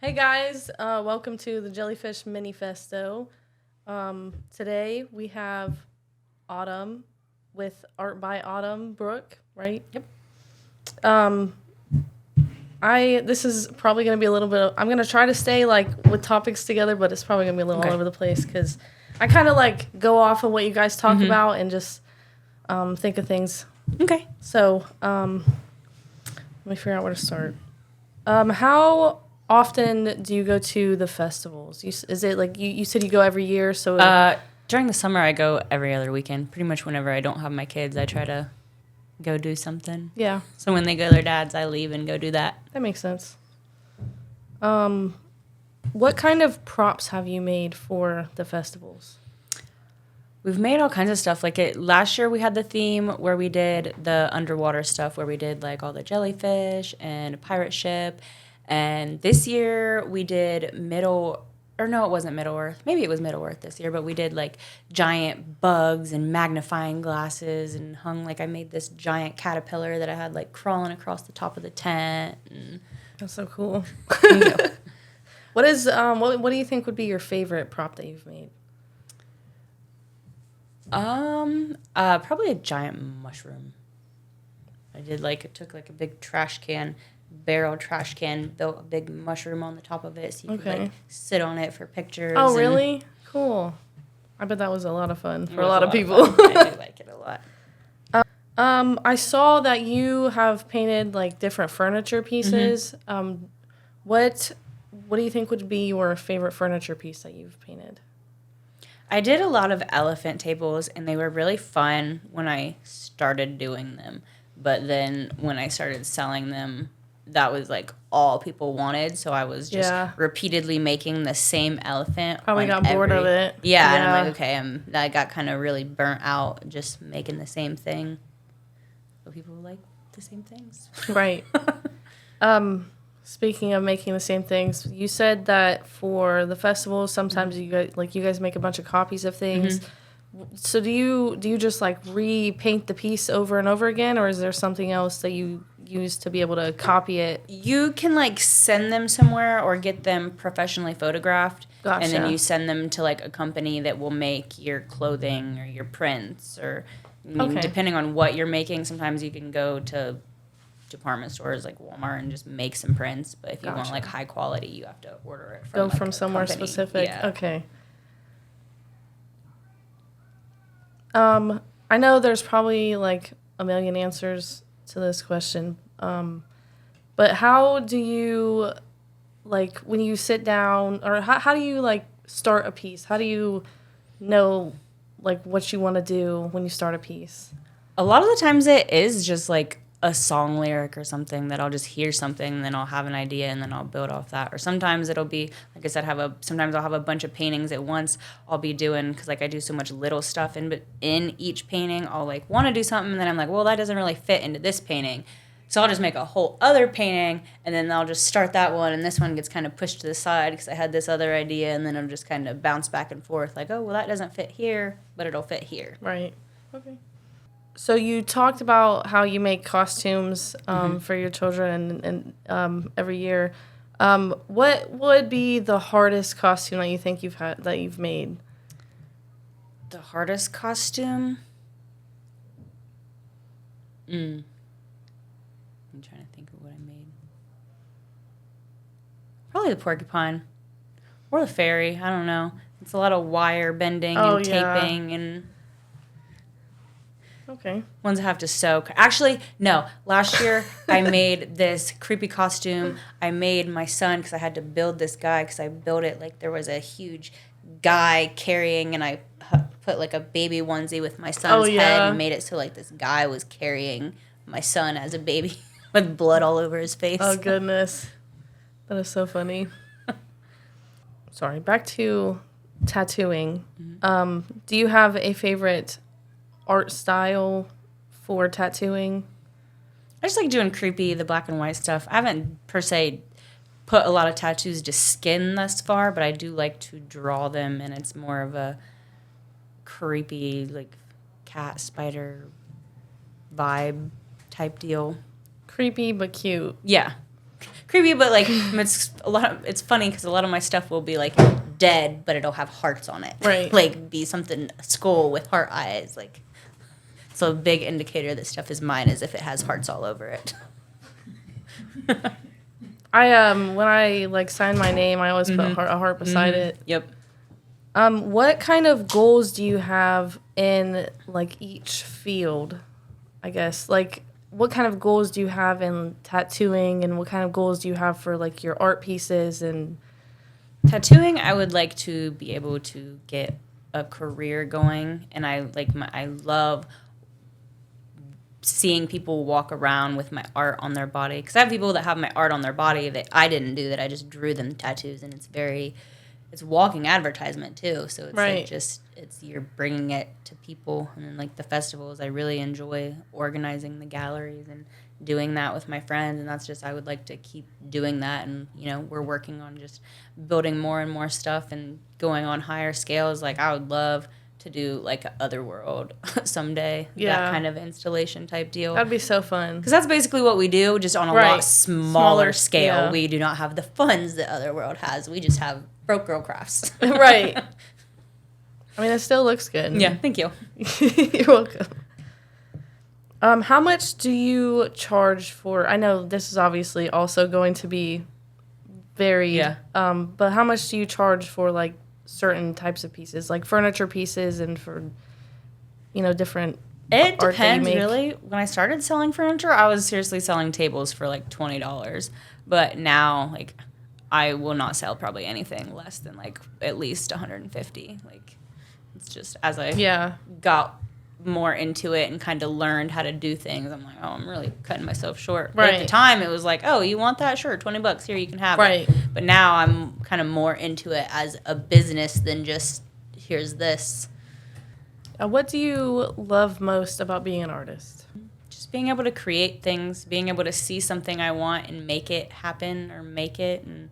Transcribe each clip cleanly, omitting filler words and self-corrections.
Hey guys, welcome to the Jellyfish Minifesto. Today we have Autumn with art by Autumn Brooke, right? Yep. This is probably gonna be a little bit. I'm gonna try to stay like with topics together, but it's probably gonna be a little all over the place because I kind of like go off of what you guys talk about and just think of things. Okay. So let me figure out where to start. How often do you go to the festivals? Is it like you said you go every year? So During the summer, I go every other weekend. Pretty much whenever I don't have my kids, I try to go do something. Yeah, So when they go to their dad's, I leave and go do that. that makes sense. What kind of props have you made for the festivals? We've made all kinds of stuff. Last year, we had the theme where we did the underwater stuff, where we did like all the jellyfish and a pirate ship. And this year we did it wasn't Middle Earth. Maybe it was Middle Earth this year, but we did like giant bugs and magnifying glasses and I made this giant caterpillar that I had like crawling across the top of the tent. And That's so cool. What do you think would be your favorite prop that you've made? Probably a giant mushroom. I took like a big barrel trash can, built a big mushroom on the top of it so you could like sit on it for pictures. Oh, really? Cool. I bet that was a lot of fun for a lot of people. I do like it a lot. I saw that you have painted like different furniture pieces. What do you think would be your favorite furniture piece that you've painted? I did a lot of elephant tables, and they were really fun when I started doing them. But then when I started selling them, that was like all people wanted. So I was just repeatedly making the same elephant. Probably got bored of it. Yeah, and I'm like, okay, I got kind of really burnt out just making the same thing. But people like the same things. Right. Speaking of making the same things, you said that for the festival, sometimes you guys make a bunch of copies of things. So do you just like repaint the piece over and over again, or is there something else that you use to be able to copy it? You can like send them somewhere or get them professionally photographed. Gotcha. And then you send them to like a company that will make your clothing or your prints or depending on what you're making. Sometimes you can go to department stores like Walmart and just make some prints. But if you want like high quality, you have to order it from somewhere company. specific. Yeah. Okay. I know there's probably like a million answers to this question. But how do you like when you sit down, or how do you like start a piece? How do you know like what you want to do when you start a piece? A lot of the times it is just like a song lyric or something that I'll just hear something and then I'll have an idea and then I'll build off that. Or sometimes it'll be, like I said, sometimes I'll have a bunch of paintings at once I'll be doing because like I do so much little stuff in each painting. I'll like want to do something and then I'm like, well, that doesn't really fit into this painting. So I'll just make a whole other painting and then I'll just start that one and this one gets kind of pushed to the side because I had this other idea and then it'll just kind of bounce back and forth like, oh, well, that doesn't fit here, but it'll fit here. Right. Okay. So you talked about how you make costumes for your children and every year. What would be the hardest costume that you think you've made? The hardest costume? I'm trying to think of what I made. Probably the porcupine or the fairy. I don't know. It's a lot of wire bending and taping and. Okay. Ones I have to sew. Actually, no. Last year, I made this creepy costume. I made my son, because I had to build this guy, because I built it like there was a huge guy carrying, and I put like a baby onesie with my son's head and made it so like this guy was carrying my son as a baby with blood all over his face. Oh, goodness. That is so funny. Sorry. Back to tattooing. Do you have a favorite art style for tattooing? I just like doing the black and white stuff. I haven't per se put a lot of tattoos to skin thus far, but I do like to draw them, and it's more of a creepy like cat spider vibe type deal. Creepy but cute. Yeah. creepy, but like it's funny because a lot of my stuff will be like dead, but it'll have hearts on it. Right. Like be something, a skull with heart eyes. Like, so a big indicator that stuff is mine is if it has hearts all over it. I when I like sign my name, I always put a heart beside it. Yep. What kind of goals do you have in like each field? I guess like what kind of goals do you have in tattooing, and what kind of goals do you have for like your art pieces and tattooing? I would like to be able to get a career going, and I love seeing people walk around with my art on their body, because I have people that have my art on their body that I didn't do, that I just drew them tattoos, and it's walking advertisement too. So it's right. like it's you're bringing it to people. And then like the festivals, I really enjoy organizing the galleries and doing that with my friends, and that's just, I would like to keep doing that. And we're working on just building more and more stuff and going on higher scales. Like I would love to do like Otherworld someday. Yeah. That kind of installation type deal. That'd be so fun. Because that's basically what we do, just on a lot smaller scale. Yeah. We do not have the funds that Otherworld has. We just have broke girl crafts. Right. I mean, it still looks good. Yeah, thank you. You're welcome. How much do you charge for? I know this is obviously also going to be varied. Yeah. But how much do you charge for like certain types of pieces, like furniture pieces, and for different? It art that you depends, make? really. When I started selling furniture, I was seriously selling tables for like $20. But now, like, I will not sell probably anything less than like at least $150. Like, it's just as I got more into it and kind of learned how to do things, I'm like, oh, I'm really cutting myself short. But at the time, it was like, oh, you want that? Sure, $20 here, you can have it. But now I'm kind of more into it as a business than just here's this. What do you love most about being an artist? Just being able to create things, being able to see something I want and make it happen, or make it, and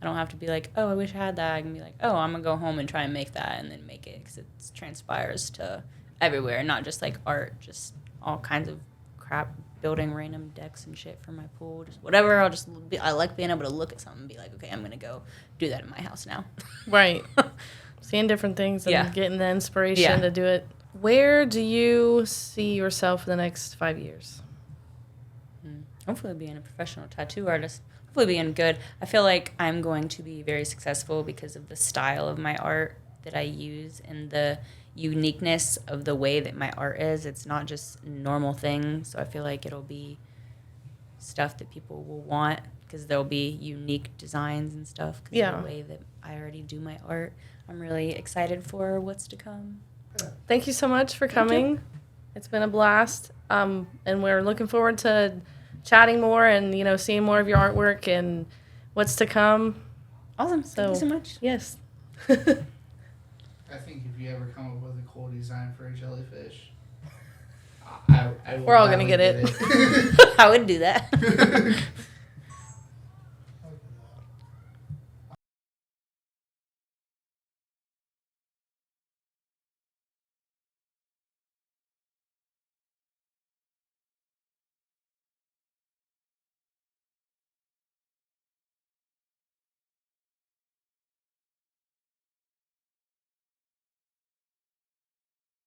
I don't have to be like, oh, I wish I had that. I can be like, oh, I'm going to go home and try and make that, and then make it, because it transpires to everywhere, not just like art, just all kinds of crap, building random decks and shit for my pool, just whatever. I like being able to look at something and be like, okay, I'm going to go do that in my house now. Right. Seeing different things and getting the inspiration to do it. Where do you see yourself in the next 5 years? Hopefully being a professional tattoo artist. Hopefully being good. I feel like I'm going to be very successful because of the style of my art that I use and the uniqueness of the way that my art is. It's not just normal things. So I feel like it'll be stuff that people will want, because there'll be unique designs and stuff because of the way that I already do my art. I'm really excited for what's to come. Thank you so much for coming. It's been a blast. And we're looking forward to chatting more and, seeing more of your artwork and what's to come. Awesome. Thank you so much. Yes. I think if you ever come up with a cool design for a jellyfish, I will we're all going to get it. I would do that.